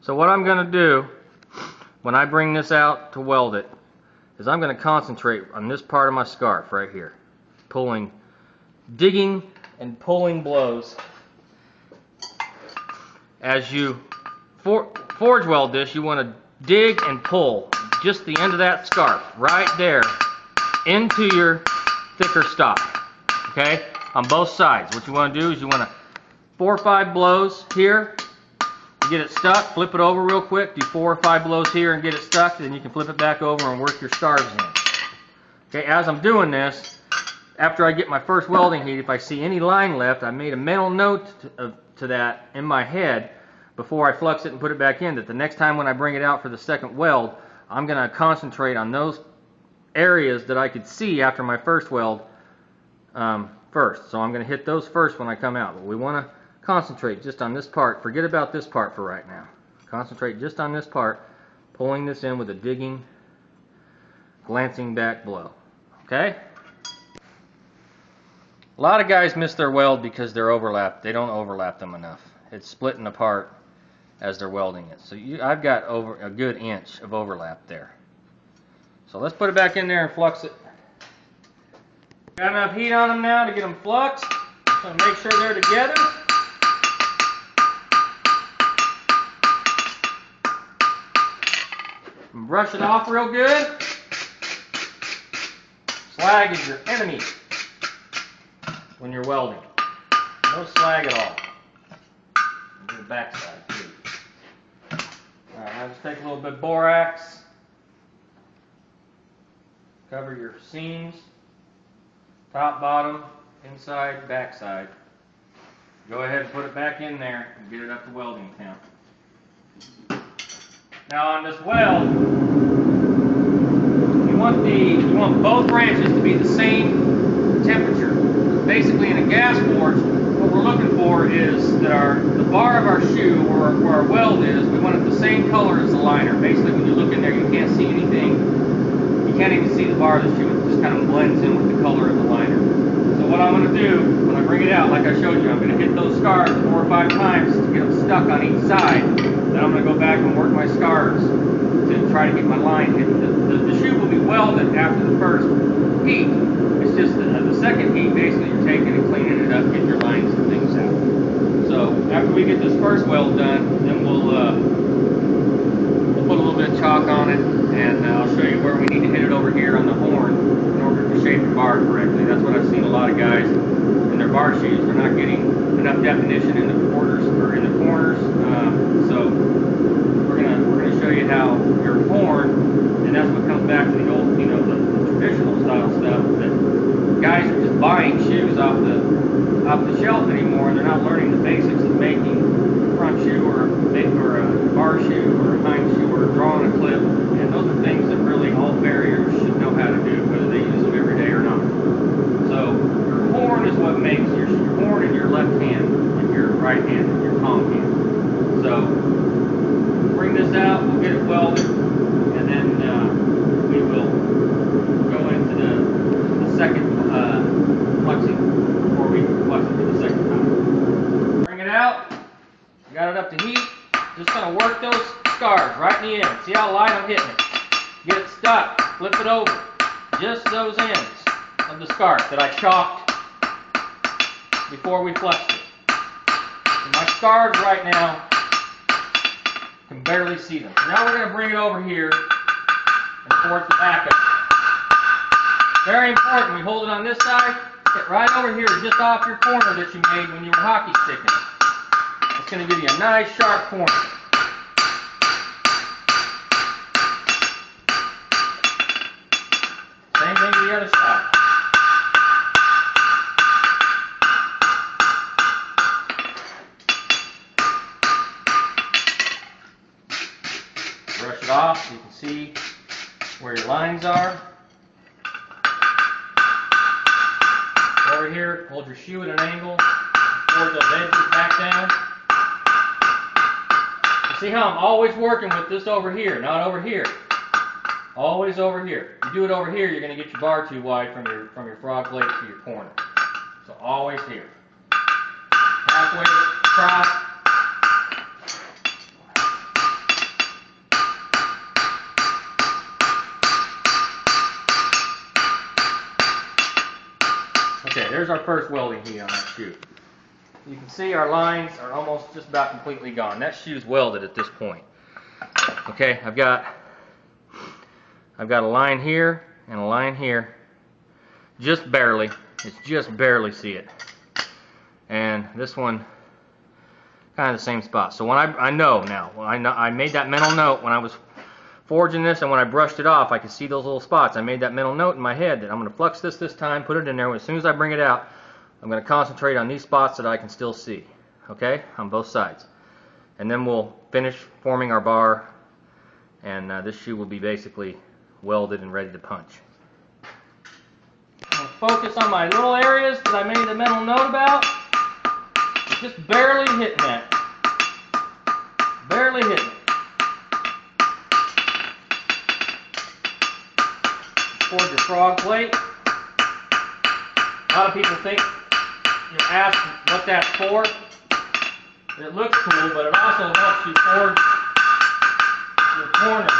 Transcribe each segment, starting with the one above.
So what I'm going to do when I bring this out to weld it is I'm going to concentrate on this part of my scarf right here, digging and pulling blows. As you forge weld this, you want to dig and pull just the end of that scarf right there into your thicker stock, okay, on both sides. What you want to do is you want to 4 or 5 blows here, get it stuck, flip it over real quick, do 4 or 5 blows here and get it stuck, then you can flip it back over and work your scarves in. Okay, as I'm doing this, after I get my first welding heat, if I see any line left, I made a mental note to that in my head before I flux it and put it back in, that the next time when I bring it out for the second weld, I'm going to concentrate on those areas that I could see after my first weld first. So I'm going to hit those first when I come out. But we want to concentrate just on this part. Forget about this part for right now. Concentrate just on this part, pulling this in with a digging, glancing back blow. Okay? A lot of guys miss their weld because they're overlapped. They don't overlap them enough. It's splitting apart as they're welding it. So I've got over a good inch of overlap there. So let's put it back in there and flux it. Got enough heat on them now to get them fluxed. So make sure they're together. And brush it off real good. Slag is your enemy when you're welding. No slag at all. Do the back side too. Alright, now just take a little bit of borax. Cover your seams. Top, bottom, inside, back side. Go ahead and put it back in there and get it up to welding temp. Now on this weld, you want both branches to be the same temperature. Basically in a gas forge, what we're looking for is that the bar of our shoe, where our weld is, we want it the same color as the liner. Basically when you look in there, you can't see anything. You can't even see the bar of the shoe. It just kind of blends in with the color of the liner. So what I'm going to do, when I bring it out, like I showed you, I'm going to hit those scars 4 or 5 times to get them stuck on each side. Then I'm going to go back and work my scars to try to get my line hit. The shoe will be welded after the first heat. It's just the second heat, basically, you're taking and cleaning it up, getting your lines and things out. So after we get this first weld done, then we'll put a little bit of chalk on it, and I'll show you where we need to hit it over here on the horn in order to shape the bar correctly. That's what I've seen a lot of guys in their bar shoes. They're not getting enough definition in the quarters or in the corners. So we're gonna show you how your horn, and that's what comes back to the old, the traditional style stuff, that guys are just buying shoes off the shelf anymore, and they're not learning the basics of making a front shoe or a bar shoe or a hind shoe or drawing a clip. And those are things that really all farriers should know how to do, whether they use them every day or not. So your horn is what makes your horn in your left hand and your right hand and your palm hand. So bring this out, we'll get it welded, and then we will go into the second fluxing before we flux it for the second time. Bring it out, got it up to heat, just going to work those scars right in the end. See how light I'm hitting it. Get it stuck, flip it over. Just those ends of the scarf that I chalked before we fluxed it. And my scars right now, can barely see them. So now we're going to bring it over here and force the back up. Very important, we hold it on this side, get right over here just off your corner that you made when you were hockey sticking it. It's going to give you a nice sharp corner. Same thing to the other side. Brush it off so you can see where your lines are. Over here, hold your shoe at an angle, forward those edges back down. You see how I'm always working with this over here, not over here. Always over here. If you do it over here, you're going to get your bar too wide from your frog plate to your corner. So always here. Halfway across. our first welding heat on that shoe. You can see our lines are almost just about completely gone. That shoe's welded at this point. Okay, I've got a line here and a line here. Just barely. It's just barely see it. And this one, kind of the same spot. So when I know now, I made that mental note when I was forging this, and when I brushed it off, I could see those little spots. I made that mental note in my head that I'm going to flux this time, put it in there. As soon as I bring it out, I'm going to concentrate on these spots that I can still see, okay, on both sides. And then we'll finish forming our bar, and this shoe will be basically welded and ready to punch. I'm going to focus on my little areas that I made the mental note about. Just barely hitting that. Barely hitting it. Forge your frog plate. A lot of people think, you ask what that's for. It looks cool, but it also helps you forge your corners.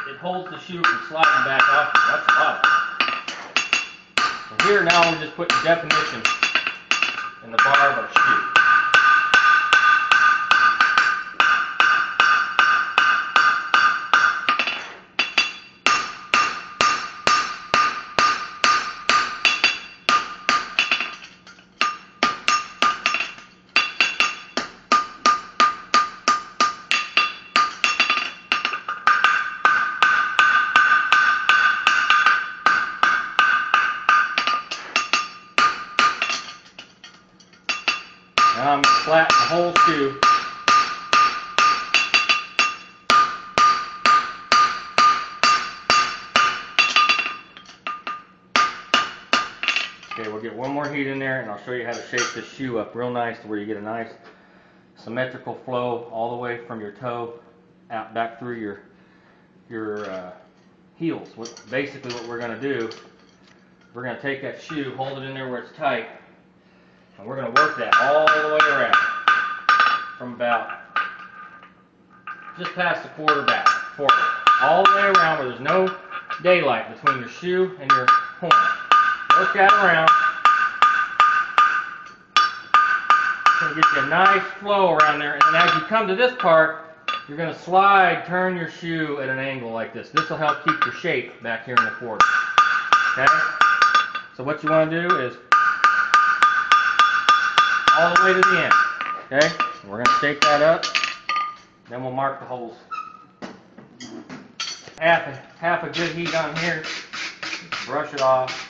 It holds the shoe from sliding back off you. That's a lot. So here now we're just putting definition in the bar of our shoe. Now I'm going to flatten the whole shoe. Okay, we'll get one more heat in there, and I'll show you how to shape this shoe up real nice to where you get a nice symmetrical flow all the way from your toe out back through your heels. Basically what we're going to do, we're going to take that shoe, hold it in there where it's tight, and we're going to work that all the way around from about just past the quarterback forward, all the way around where there's no daylight between your shoe and your horn. Work that around. It's going to get you a nice flow around there, and then as you come to this part, you're going to turn your shoe at an angle like this. This will help keep your shape back here in the quarter. Okay? So what you want to do is all the way to the end. Okay? We're going to shape that up. Then we'll mark the holes. Half a good heat on here. Brush it off.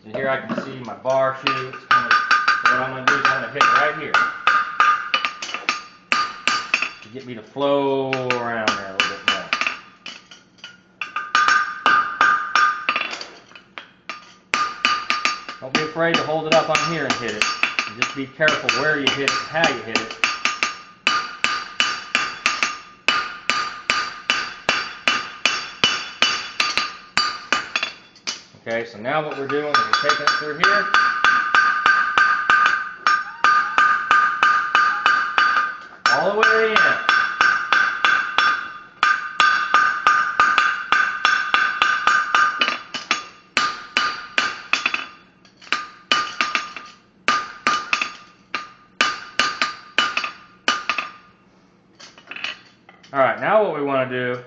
So here I can see my bar shoe. So what I'm going to do is I'm going to hit right here to get me to flow around there a little bit more. Don't be afraid to hold it up on here and hit it. And just be careful where you hit it and how you hit it. Okay, so now what we're doing is we're taking it through here. All the way to the end. Alright, now what we want to do,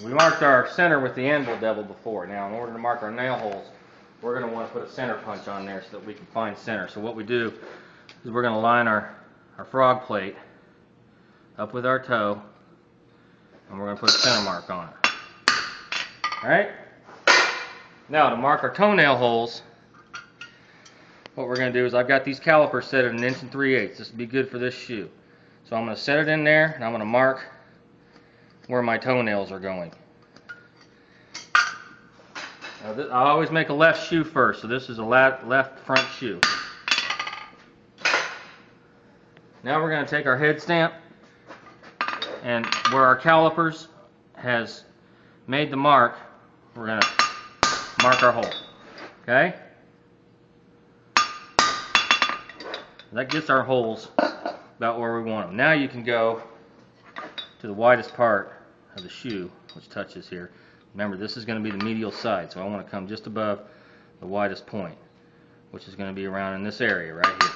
we marked our center with the anvil devil before. Now, in order to mark our nail holes, we're going to want to put a center punch on there so that we can find center. So what we do is we're going to line our frog plate up with our toe, and we're going to put a center mark on it. Alright? Now, to mark our toenail holes, what we're going to do is I've got these calipers set at 1 3/8. This would be good for this shoe. So I'm going to set it in there, and I'm going to mark where my toenails are going. Now I always make a left shoe first, so this is a left front shoe. Now we're going to take our head stamp, and where our calipers has made the mark, we're going to mark our hole. Okay? That gets our holes about where we want them. Now you can go to the widest part of the shoe, which touches here. Remember, this is going to be the medial side, so I want to come just above the widest point, which is going to be around in this area right here.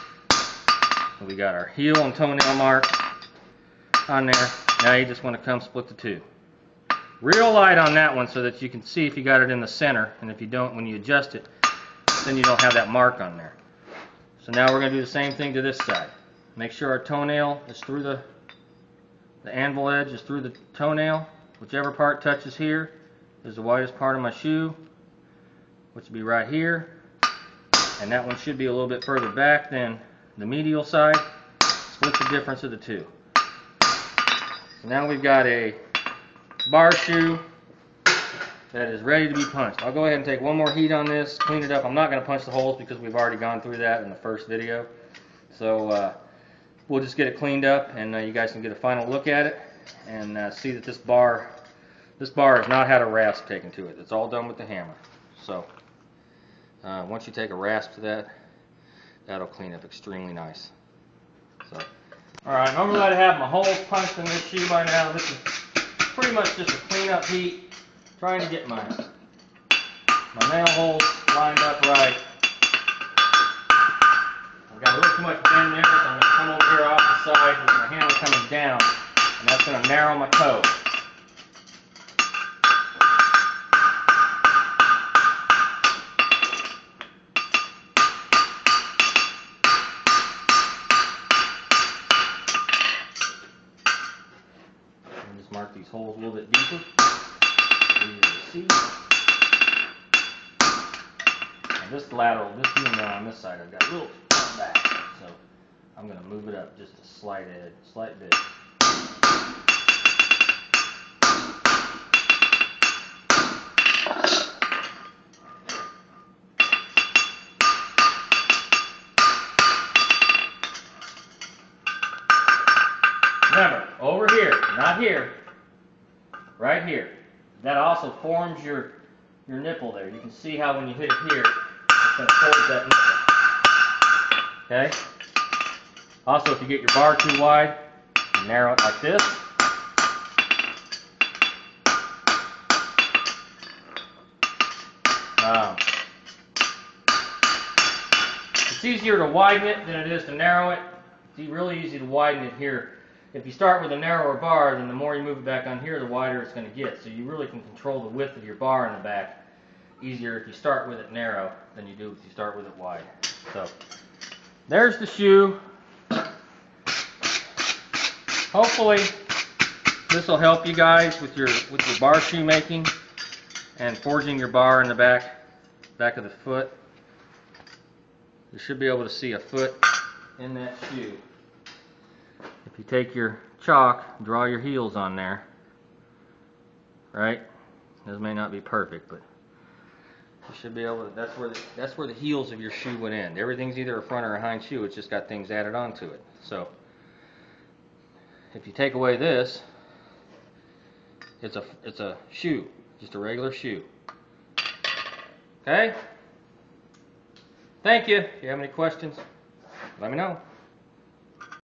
So we got our heel and toenail mark on there. Now you just want to come split the two. Real light on that one so that you can see if you got it in the center, and if you don't, when you adjust it, then you don't have that mark on there. So now we're going to do the same thing to this side. Make sure our toenail is through the anvil edge is through the toenail. Whichever part touches here is the widest part of my shoe, which would be right here. And that one should be a little bit further back than the medial side. Split the difference of the two. So now we've got a bar shoe that is ready to be punched. I'll go ahead and take one more heat on this, clean it up. I'm not going to punch the holes because we've already gone through that in the first video. So we'll just get it cleaned up, and you guys can get a final look at it and see that this bar has not had a rasp taken to it. It's all done with the hammer. So once you take a rasp to that, that'll clean up extremely nice. So, alright, normally I'd have my holes punched in this shoe by now. This is pretty much just a cleanup heat. Trying to get my nail holes lined up right. I've got a little too much bend there, so I'm going to come over here off the side with my hammer coming down, and that's going to narrow my toe. And just mark these holes a little bit deeper. Easier to see. And this heel nail on this side, I've got a little far back, so I'm going to move it up just a slight bit. Remember, over here, not here, right here. That also forms your nipple there. You can see how when you hit it here, it's going to forge that nipple. Okay? Also, if you get your bar too wide, you narrow it like this. It's easier to widen it than it is to narrow it. It's really easy to widen it here. If you start with a narrower bar, then the more you move it back on here, the wider it's going to get. So you really can control the width of your bar in the back easier if you start with it narrow than you do if you start with it wide. So there's the shoe. Hopefully this will help you guys with your bar shoe making and forging your bar in the back of the foot. You should be able to see a foot in that shoe. If you take your chalk, draw your heels on there, right? This may not be perfect, but you should be able to. That's where the heels of your shoe would end. Everything's either a front or a hind shoe. It's just got things added onto it. So if you take away this, it's a shoe, just a regular shoe. Okay? Thank you. If you have any questions, let me know.